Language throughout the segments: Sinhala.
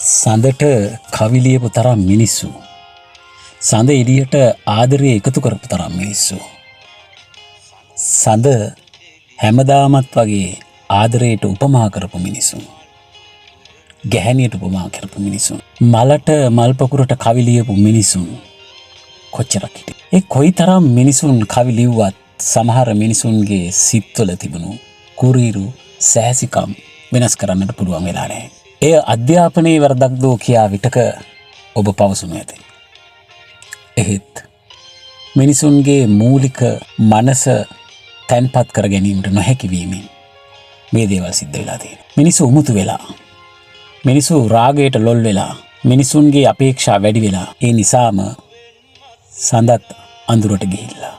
සඳට කවි ලියපු තරම් මිනිස්සු, සඳ එළියට ආදරය එකතු කරපු තරම් මිනිස්සු, සඳ හැමදාමත් වගේ ආදරයට උපමා කරපු මිනිස්සු, ගැහැණියට උපමා කරපු මිනිස්සු, මලට මල් පොකුරට කවි ලියපු මිනිසුන් කොච්චරක් හිටියේ. ඒ කොයිතරම් මිනිසුන් කවි ලිව්වත් සමහර මිනිසුන්ගේ සිත්වල තිබුණු කුරීරු සෑසිකම් වෙනස් කරන්නට පුළුවන් වෙලා නැහැ. එය අධ්‍යාපනයේ වරදක් දෝ කියා විටක ඔබ පවසනු ඇත. එහෙත් මිනිසුන්ගේ මූලික මනස තැන්පත් කර ගැනීමට නොහැකි වීමෙන් මේ දේවල් සිද්ධ වෙලා තියෙනවා. මිනිස්සු උමුතු වෙලා, මිනිස්සු රාගයට ලොල් වෙලා, මිනිසුන්ගේ අපේක්ෂා වැඩි වෙලා, ඒ නිසාම සඳත් අඳුරට ගිහිල්ලා,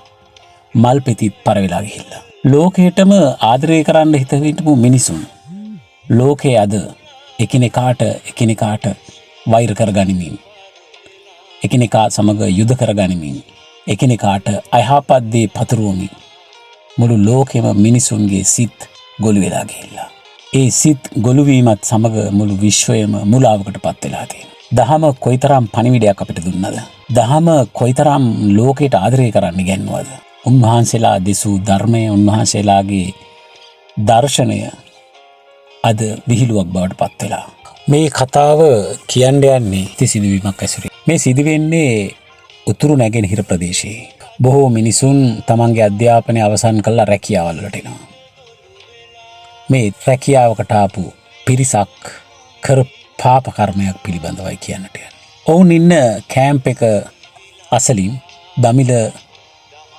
මල් පෙතිත් පර වෙලා ගිහිල්ලා. ලෝකයටම ආදරය කරන්න හිතවිටපු මිනිසුන් ලෝකයේ අද එකිනෙකාට වෛර කරගනිමින්, එකිනෙකා සමග යුද කරගනිමින්, එකිනෙකාට අයහපත් දේ පතුරවමින් මුළු ලෝකෙම මිනිසුන්ගේ සිත් ගොළු වෙලා ගිහිල්ලා. ඒ සිත් ගොළු වීමත් සමග මුළු විශ්වයම මුලාවකට පත් වෙලා තියෙනවා. දහම කොයිතරම් පණිවිඩයක් අපිට දුන්නද? දහම කොයිතරම් ලෝකයට ආදරය කරන්න ඉගැන්වුවද? උන්වහන්සේලා දෙසූ ධර්මය, උන්වහන්සේලාගේ දර්ශනය අද විහිළුවක් බවට පත් වෙලා. මේ කතාව කියන්න යන්නේ සිදුවීමක් ඇසුරින්. මේ සිදුවෙන්නේ උතුරු නැගෙනහිර ප්‍රදේශයේ. බොහෝ මිනිසුන් තමන්ගේ අධ්‍යාපනය අවසන් කරලා රැකියාවල් වලට එනවා. මේ රැකියාවකට ආපු පිරිසක් කර පාප කර්මයක් පිළිබඳවයි කියන්නට යන්නේ. ඔවුන් ඉන්න කැම්ප් එක අසලින් දමිළ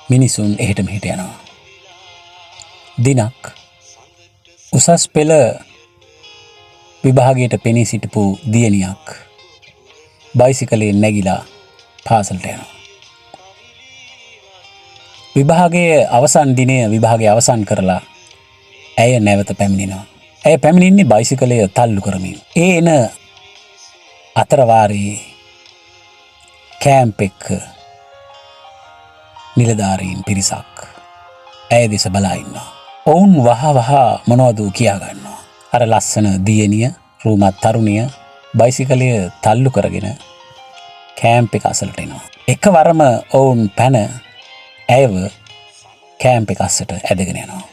මිනිසුන් එහෙට මෙහෙට යනවා. දිනක් උසස් පෙළ විභාගයට පෙනී සිටපු දියණියක් බයිසිකලයෙන් නැගිලා පාසලට යනවා. විභාගයේ අවසන් දිනය විභාගය අවසන් කරලා ඇය නැවත පැමිණෙනවා. ඇය පැමිණෙන්නේ බයිසිකලය තල්ලු කරමින්. ඒ එන අතරවාරයේ කැම්ප් එක නිලධාරීන් පිරිසක් ඇය දෙස බලා ඉන්නවා. ඔවුන් වහ මොනවද කියා ගන්නවා. අර ලස්සන දියණිය, රූමත් තරුණිය බයිසිකලය තල්ලු කරගෙන කැම්ප් එක අසලට එනවා. එකවරම ඔවුන් පැන ඇයව කැම්ප් එක අස්සට ඇදගෙන යනවා.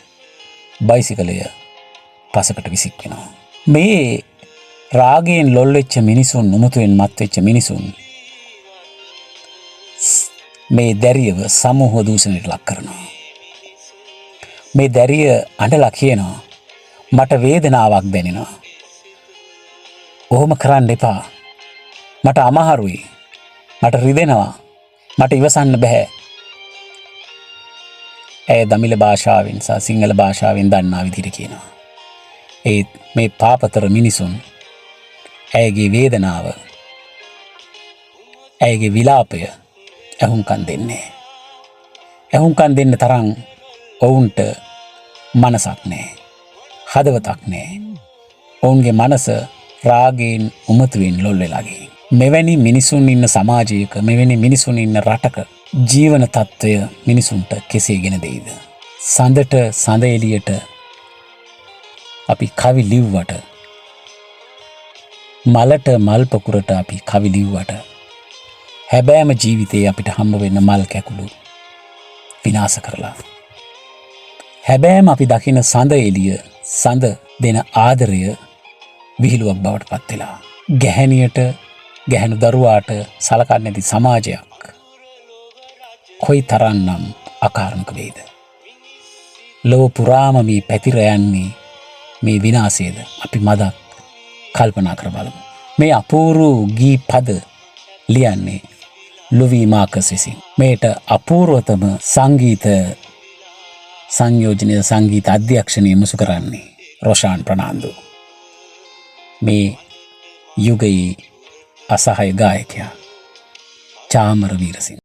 බයිසිකලය පසකට විසික් වෙනවා. මේ රාගයෙන් ලොල් වෙච්ච මිනිසුන්, උමුතුවෙන් මත් වෙච්ච මිනිසුන් මේ දැරියව සමූහ දූෂණයට ලක් කරනවා. මේ දැරිය අඬලා කියනවා, මට වේදනාවක් දැනෙනවා. ඔහොම කරන්න එපා. මට අමාරුයි. මට රිදෙනවා. මට ඉවසන්න බෑ. ඇය දමිළ භාෂාවෙන් සහ සිංහල භාෂාවෙන් දන්නා විදිහට කියනවා. ඒත් මේ පාපතර මිනිසුන් ඇයගේ වේදනාව, ඇයගේ විලාපය ඇහුම්කන් දෙන්නේ. ඇහුම්කන් දෙන්න තරම් ඔවුන්ට මනසක් නැහැ. හදවතක් නැහැ. ඔවුන්ගේ මනස රාගයෙන් උමතුවෙන් ලොල් වෙලා ගිහින්. මෙවැනි මිනිසුන් ඉන්න සමාජයක, මෙවැනි මිනිසුන් ඉන්න රටක ජීවන තත්ත්වය මිනිසුන්ට කෙසේගෙන දෙයිද? සඳට, සඳ එළියට අපි කවි ලිව්වට, මලට මල් පොකුරට අපි කවි ලිව්වට, හැබෑම ජීවිතේ අපිට හම්බ වෙන්න මල් කැකුළු විනාශ කරලා, හැබෑම අපි දකින සඳ එළිය, සඳ දෙන ආදරය විහිළුවක් බවට පත් වෙලා, ගැහැණියට, ගැහැණු දරුවාට සලකන්නේ නැති සමාජයක් කොයි තරම්නම් අකාරුණික වේද? ලොව පුරාම මේ පැතිර යන්නේ මේ විනාශයද? අපි මදක් කල්පනා කර බලමු. මේ අපූර්ව ගී පද ලියන්නේ ලුවී මාකස් විසින්. මේට අපූර්වතම සංගීත සංයෝජනය, සංගීත අධ්‍යක්ෂණය මුසු කරන්නේ රොෂාන් ප්‍රනාන්දු. මේ යුගයේ අසහාය ගායකයා චාමර වීරසිංහ.